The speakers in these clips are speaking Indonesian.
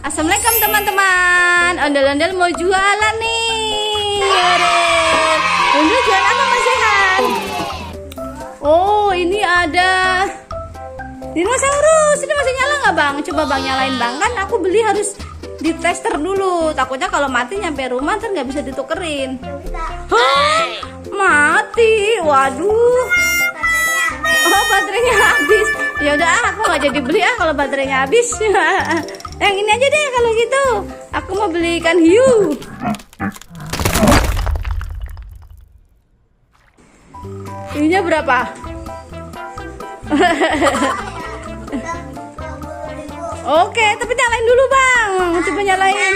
Assalamualaikum teman-teman. Ondel-ondel mau jualan nih. Ondel jualan apa Mas Sehat? Oh, ini ada dinosaurus. Ini masih nyala nggak Bang? Coba Bang nyalain Bang. Kan aku beli harus di tester dulu. Takutnya kalau mati nyampe rumah ntar nggak bisa ditukerin. Hah? Mati. Waduh. Oh, baterainya habis. Ya udah, aku nggak jadi beli kalau baterainya habis. Yang ini aja deh kalau gitu. Aku mau beli ikan hiu. Ininya berapa? Oke, tapi nyalain dulu Bang. Coba nyalain.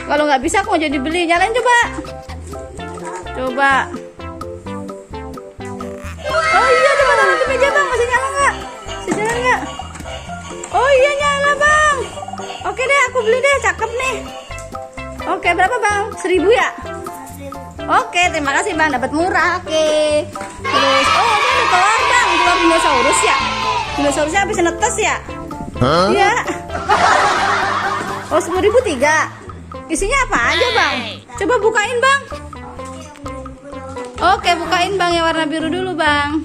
Kalau nggak bisa aku mau jadi beli. Nyalain coba. Coba. Oh iya, coba taruh di meja Bang. Masih nyala nggak? Masih nyala nggak? Oh iya nyala Bang. Oke deh, aku beli deh. Cakep nih. Oke, berapa Bang? 1.000 ya? Oke, terima kasih Bang. Dapat murah. Oke. Terus, oh ini ada telur Bang. Telur dinosaurus ya? Dinosaurusnya habis netes ya? Iya. Oh 10.000 3. Isinya apa aja Bang? Coba bukain Bang. Oke, bukain Bang yang warna biru dulu Bang.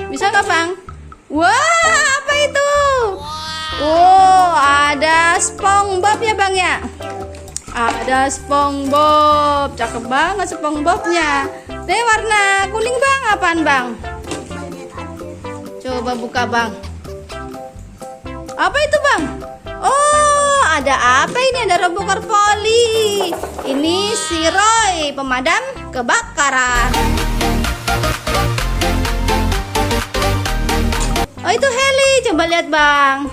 Bisa nggak Bang? Wah, apa itu? Oh, ada SpongeBob ya Bang ya? Ada SpongeBob. Cakep banget SpongeBobnya. Ini warna kuning Bang. Apaan Bang? Coba buka Bang. Apa itu Bang? Oh, ada apa ini? Ada Robocar Poli. Ini si Roy, pemadam kebakaran. Oh, itu heli. Coba lihat Bang.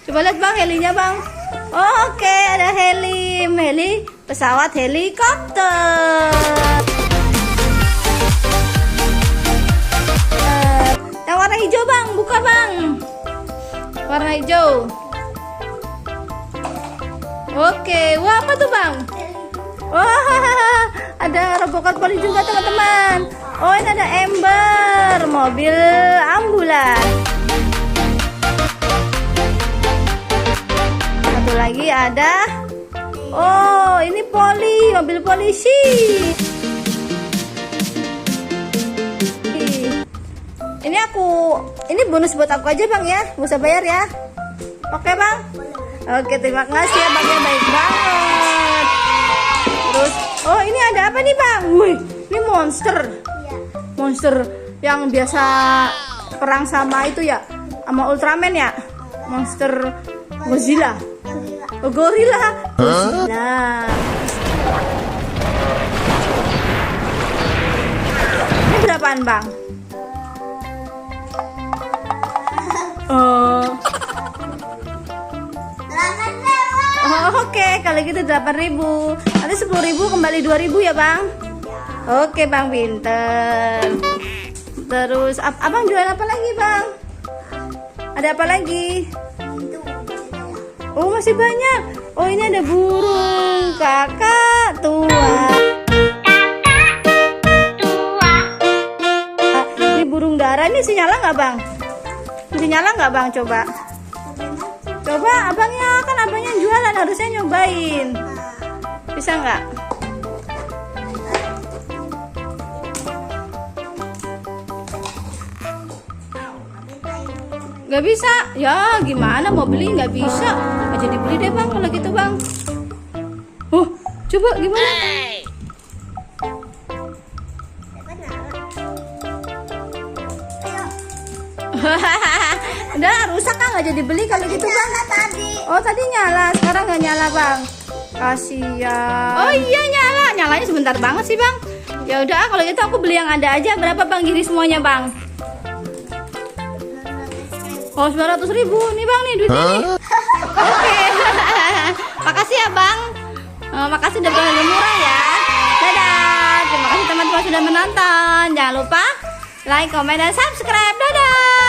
Coba lihat Bang helinya Bang. Oh, oke, ada heli. Heli, pesawat helikopter. Yang warna hijau Bang, buka Bang. Warna hijau. Oke, wah apa tuh Bang? Wah, ada Robocar Poli juga teman-teman. Oh, ini ada Ember, mobil ambulan. Satu lagi ada. Oh, ini Poli, mobil polisi. Ini bonus buat aku aja Bang ya. Gak usah bayar ya. Oke Bang. Oke, terima kasih ya Bang ya, baik banget. Terus, oh ini ada apa nih Bang? Wih, ini monster. Monster yang biasa perang sama itu ya, sama Ultraman ya. Monster Godzilla. Oh, gorila. Godzilla. Ini berapaan Bang? Oh, oke, kalau gitu 8.000. Nanti 10.000 kembali 2.000 ya Bang. Oke Bang, pinter. Terus Abang jual apa lagi Bang? Ada apa lagi? Oh, masih banyak. Oh, ini ada burung kakak tua. Ini burung dara. Ini sinyala nggak Bang? Masih nyala nggak Bang? Coba abangnya, kan abangnya jualan, harusnya nyobain. Bisa nggak? Nggak bisa ya, gimana mau beli nggak bisa. Nggak jadi beli deh Bang kalau gitu Bang. Coba gimana? Udah rusak kan, nggak jadi beli kalau gitu Bang. Oh tadi nyala, sekarang nggak nyala Bang. Kasian. Oh iya nyala, nyalanya sebentar banget sih Bang. Ya udah kalau gitu aku beli yang ada aja. Berapa Bang gini semuanya Bang? Oh 900.000 nih Bang nih duitnya nih. Oke. Makasih ya Bang. Makasih udah beli murah ya. Dadah. Terima kasih teman-teman sudah menonton. Jangan lupa like, komen, dan subscribe. Dadah.